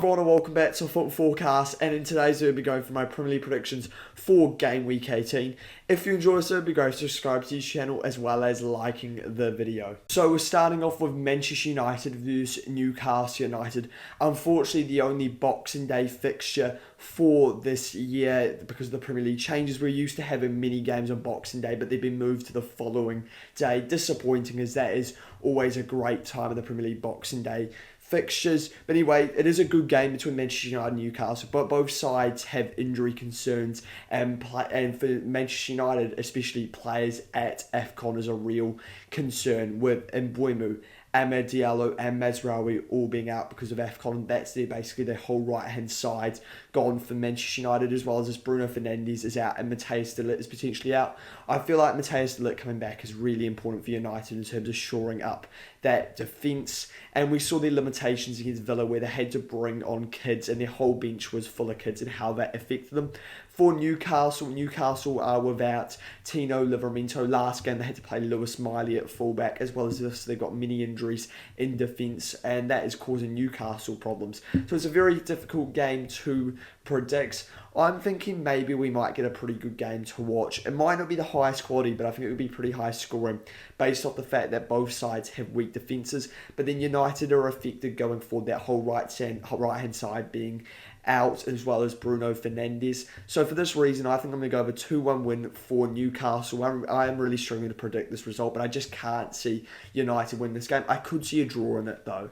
Everyone, and welcome back to Football Forecast, and in today's video, we'll be going for my Premier League predictions for Game Week 18. If you enjoy this video, it'd be great to subscribe to this channel as well as liking the video. So we're starting off with Manchester United versus Newcastle United. Unfortunately, the only Boxing Day fixture for this year because of the Premier League changes. We're used to having mini games on Boxing Day, but they've been moved to the following day. Disappointing, as that is always a great time of the Premier League Boxing Day fixtures. But anyway, it is a good game between Manchester United and Newcastle, but both sides have injury concerns, and for Manchester United, especially players at AFCON, is a real concern with Mbeumo, Amad Diallo and Mazraoui all being out because of AFCON. That's basically their whole right-hand side gone for Manchester United, as well as Bruno Fernandes is out and Matheus de Ligt is potentially out. I feel like Matheus de Ligt coming back is really important for United in terms of shoring up that defence. And we saw the limitations against Villa where they had to bring on kids and their whole bench was full of kids and how that affected them. For Newcastle are without Tino Livramento. Last game they had to play Lewis Miley at fullback, as well as this they've got many injuries in defence, and that is causing Newcastle problems. So it's a very difficult game to predict. I'm thinking maybe we might get a pretty good game to watch. It might not be the highest quality, but I think it would be pretty high scoring based off the fact that both sides have weak defences. But then United are affected going forward, that whole right-hand side being out, as well as Bruno Fernandes. So for this reason, I think I'm going to go over 2-1 win for Newcastle. I am really struggling to predict this result, but I just can't see United win this game. I could see a draw in it though.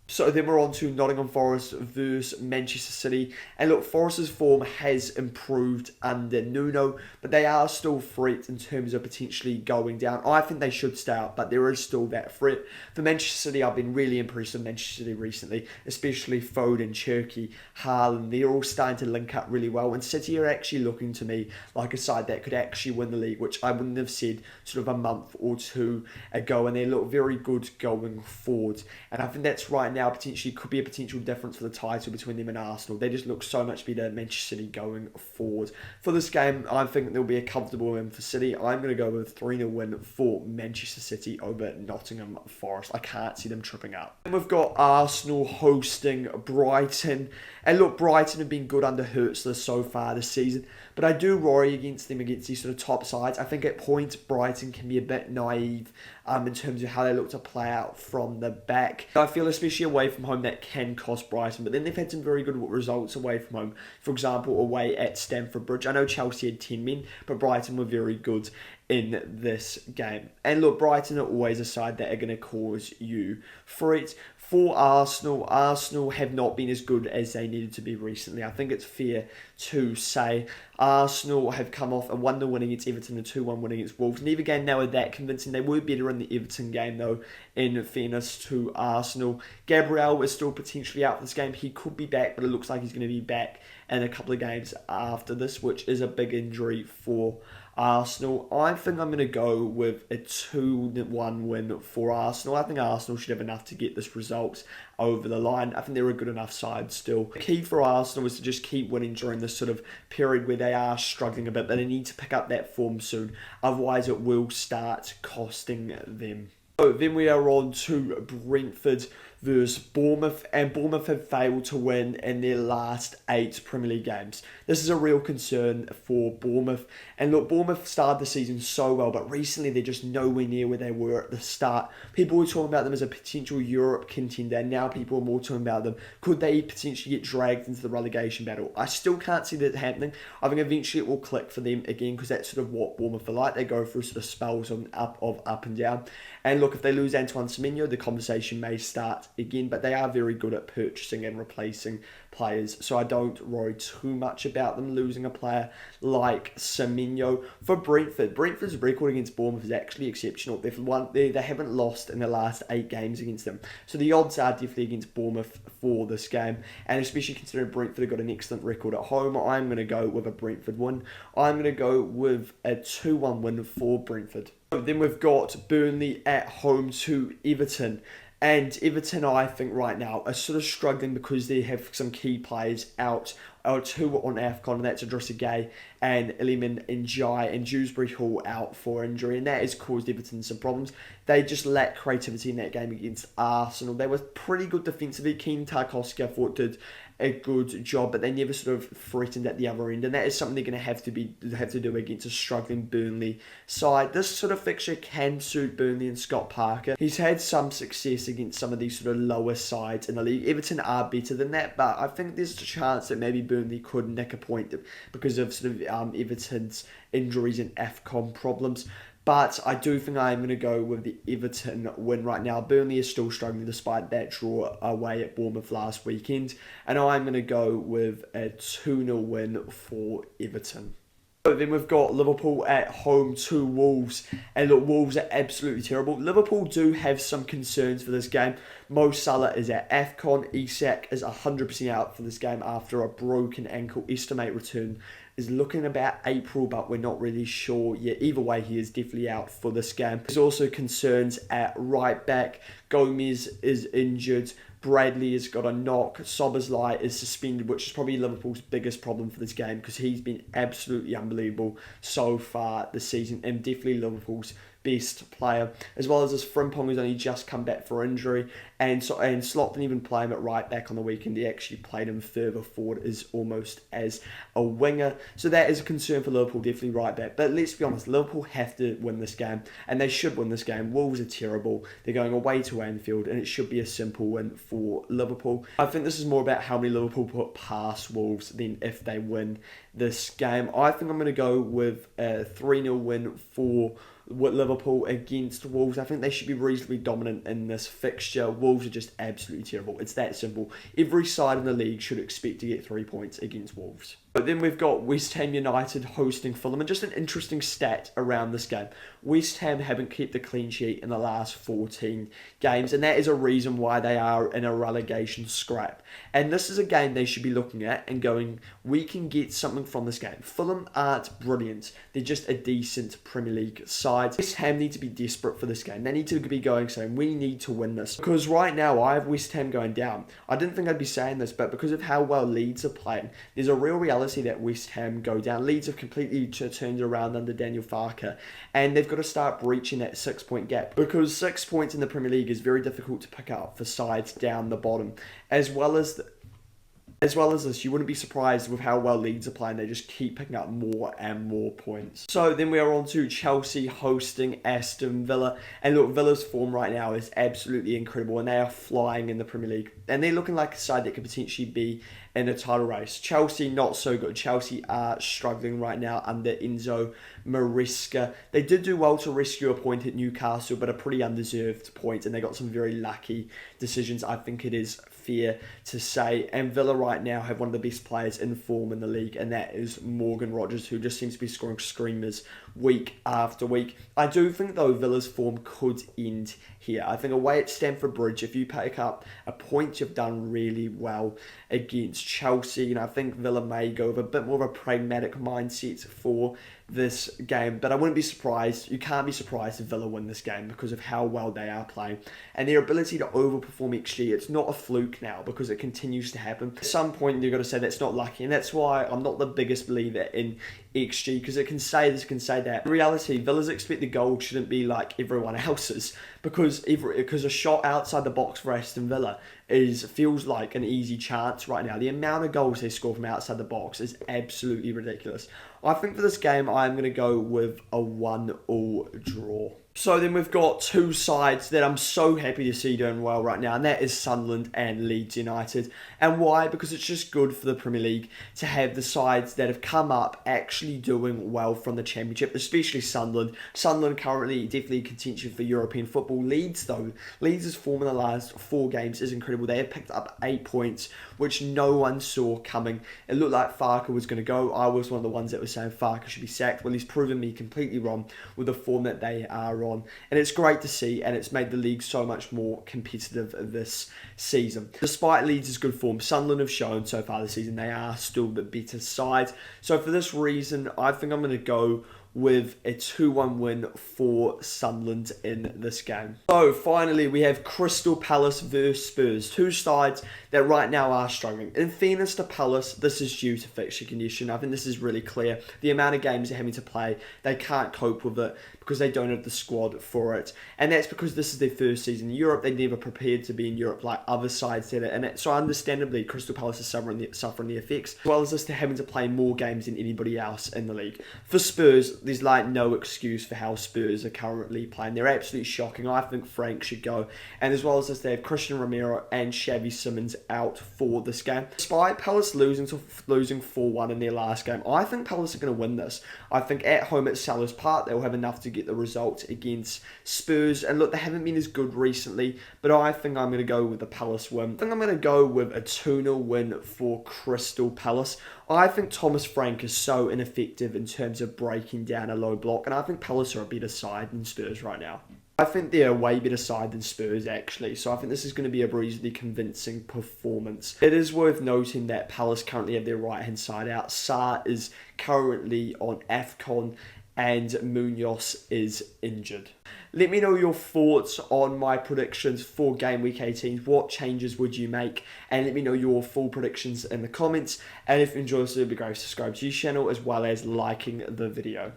So then we're on to Nottingham Forest versus Manchester City. And look, Forest's form has improved under Nuno, but they are still threats in terms of potentially going down. I think they should stay up, but there is still that threat. For Manchester City, I've been really impressed with Manchester City recently, especially Foden, Cherki, Haaland. They're all starting to link up really well. And City are actually looking to me like a side that could actually win the league, which I wouldn't have said sort of a month or two ago. And they look very good going forward. And I think that's right now potentially could be a potential difference for the title between them and Arsenal. They just look so much better than Manchester City going forward. For this game, I think there'll be a comfortable win for City. I'm going to go with 3-0 win for Manchester City over Nottingham Forest. I can't see them tripping up. And we've got Arsenal hosting Brighton. And look, Brighton have been good under Hurtsler so far this season, but I do worry against them against these sort of top sides. I think at points Brighton can be a bit naive in terms of how they look to play out from the back. I feel especially away from home that can cost Brighton, but then they've had some very good results away from home. For example, away at Stamford Bridge. I know Chelsea had 10 men, but Brighton were very good in this game. And look, Brighton are always a side that are going to cause you threat. For Arsenal have not been as good as they needed to be recently. I think it's fair to say Arsenal have come off a 1-0 win against Everton and a 2-1 win against Wolves. Neither game they were that convincing. They were better in the Everton game though, in fairness to Arsenal. Gabriel is still potentially out for this game. He could be back, but it looks like he's going to be back in a couple of games after this, which is a big injury for Arsenal. I think I'm going to go with a 2-1 win for Arsenal. I think Arsenal should have enough to get this result over the line. I think they're a good enough side still. The key for Arsenal is to just keep winning during this sort of period where they are struggling a bit, but they need to pick up that form soon. Otherwise, it will start costing them. So then we are on to Brentford versus Bournemouth, and Bournemouth have failed to win in their last 8 Premier League games. This is a real concern for Bournemouth. And look, Bournemouth started the season so well, but recently they're just nowhere near where they were at the start. People were talking about them as a potential Europe contender, and now people are more talking about them. Could they potentially get dragged into the relegation battle? I still can't see that happening. I think eventually it will click for them again, because that's sort of what Bournemouth are like. They go through sort of spells of up and down. And look, if they lose Antoine Semenyo, the conversation may start again, but they are very good at purchasing and replacing players, so I don't worry too much about them losing a player like Semenyo. For Brentford's record against Bournemouth is actually exceptional. They haven't lost in the last 8 games against them, so the odds are definitely against Bournemouth for this game, and especially considering Brentford have got an excellent record at home, I'm going to go with a Brentford win. I'm going to go with a 2-1 win for Brentford. Then we've got Burnley at home to Everton. And Everton, I think, right now are sort of struggling because they have some key players out 2 on AFCON, and that's Idrissa Gueye and Iliman Ndiaye, and Dewsbury Hall out for injury, and that has caused Everton some problems. They just lacked creativity in that game against Arsenal. They were pretty good defensively. Keane Tarkowski, I thought, did a good job, but they never sort of threatened at the other end, and that is something they're going to have to do against a struggling Burnley side. This sort of fixture can suit Burnley and Scott Parker. He's had some success against some of these sort of lower sides in the league. Everton are better than that, but I think there's a chance that maybe Burnley could nick a point because of sort of Everton's injuries and AFCON problems. But I do think I'm going to go with the Everton win right now. Burnley is still struggling despite that draw away at Bournemouth last weekend. And I'm going to go with a 2-0 win for Everton. Then we've got Liverpool at home to Wolves. And look, Wolves are absolutely terrible. Liverpool do have some concerns for this game. Mo Salah is at AFCON. Isak is 100% out for this game after a broken ankle. Estimate return is looking about April, but we're not really sure yet. Either way, he is definitely out for this game. There's also concerns at right back. Gomez is injured. Bradley has got a knock. Szoboszlai is suspended, which is probably Liverpool's biggest problem for this game because he's been absolutely unbelievable so far this season and definitely Liverpool's best player, as well as this Frimpong who's only just come back for injury, and Slot didn't even play him at right back on the weekend. He actually played him further forward as almost as a winger, so that is a concern for Liverpool, definitely right back. But let's be honest, Liverpool have to win this game, and they should win this game. Wolves are terrible. They're going away to Anfield, and it should be a simple win for Liverpool. I think this is more about how many Liverpool put past Wolves than if they win this game. I think I'm going to go with a 3-0 win for Liverpool against Wolves. I think they should be reasonably dominant in this fixture. Wolves are just absolutely terrible. It's that simple. Every side in the league should expect to get 3 points against Wolves. But then we've got West Ham United hosting Fulham, and just an interesting stat around this game. West Ham haven't kept a clean sheet in the last 14 games, and that is a reason why they are in a relegation scrap. And this is a game they should be looking at and going, we can get something from this game. Fulham aren't brilliant. They're just a decent Premier League side. West Ham need to be desperate for this game. They need to be going saying, we need to win this. Because right now, I have West Ham going down. I didn't think I'd be saying this, but because of how well Leeds are playing, there's a real reality that West Ham go down. Leeds have completely turned it around under Daniel Farke, and they've got to start breaching that 6-point gap, because 6 points in the Premier League is very difficult to pick up for sides down the bottom. As well as this, you wouldn't be surprised with how well Leeds are playing. They just keep picking up more and more points. So then we are on to Chelsea hosting Aston Villa. And look, Villa's form right now is absolutely incredible, and they are flying in the Premier League. And they're looking like a side that could potentially be in a title race. Chelsea, not so good. Chelsea are struggling right now under Enzo Maresca. They did do well to rescue a point at Newcastle, but a pretty undeserved point, and they got some very lucky decisions, I think it is fair to say. And Villa right now have one of the best players in form in the league, and that is Morgan Rogers, who just seems to be scoring screamers week after week. I do think, though, Villa's form could end here. I think away at Stamford Bridge, if you pick up a point, you've done really well against Chelsea. I think Villa may go with a bit more of a pragmatic mindset for this game, but I wouldn't be surprised. You can't be surprised if Villa win this game because of how well they are playing and their ability to overperform XG. It's not a fluke now because it continues to happen. At some point, you've got to say that's not lucky, and that's why I'm not the biggest believer in XG, because it can say this, can say that. In reality, Villa's expected goal shouldn't be like everyone else's, because a shot outside the box for Aston Villa feels like an easy chance right now. The amount of goals they score from outside the box is absolutely ridiculous. I think for this game, I'm going to go with a 1-1 draw. So then we've got two sides that I'm so happy to see doing well right now, and that is Sunderland and Leeds United. And why? Because it's just good for the Premier League to have the sides that have come up actually doing well from the Championship, especially Sunderland. Sunderland currently definitely contention for European football. Leeds, though, Leeds' form in the last 4 games is incredible. They have picked up 8 points, which no one saw coming. It looked like Farke was going to go. I was one of the ones that was saying Farke should be sacked. Well, he's proven me completely wrong with the form that they are on. And it's great to see, and it's made the league so much more competitive this season. Despite Leeds' good form, Sunderland have shown so far this season they are still the better side. So for this reason, I think I'm going to go with a 2-1 win for Sunderland in this game. So finally, we have Crystal Palace versus Spurs, two sides that right now are struggling. In fairness to Palace, this is due to fixture condition. I think this is really clear. The amount of games they're having to play, they can't cope with it because they don't have the squad for it. And that's because this is their first season in Europe. They never prepared to be in Europe like other sides did it. And so understandably, Crystal Palace is suffering the effects. As well as this, they're having to play more games than anybody else in the league. For Spurs, there's like no excuse for how Spurs are currently playing. They're absolutely shocking. I think Frank should go. And as well as this, they have Christian Romero and Xavi Simons out for this game. Despite Palace losing 4-1 in their last game, I think Palace are going to win this. I think at home at Selhurst Park, they'll have enough to get the result against Spurs. And look, they haven't been as good recently, but I think I'm going to go with the Palace win. I think I'm going to go with a 2-0 win for Crystal Palace. I think Thomas Frank is so ineffective in terms of breaking down a low block, and I think Palace are a better side than Spurs right now. I think they're a way better side than Spurs, actually, so I think this is going to be a reasonably convincing performance. It is worth noting that Palace currently have their right-hand side out. Sarr is currently on AFCON, and Munoz is injured. Let me know your thoughts on my predictions for Game Week 18. What changes would you make? And let me know your full predictions in the comments. And if you enjoy this, it would be great to subscribe to this channel as well as liking the video.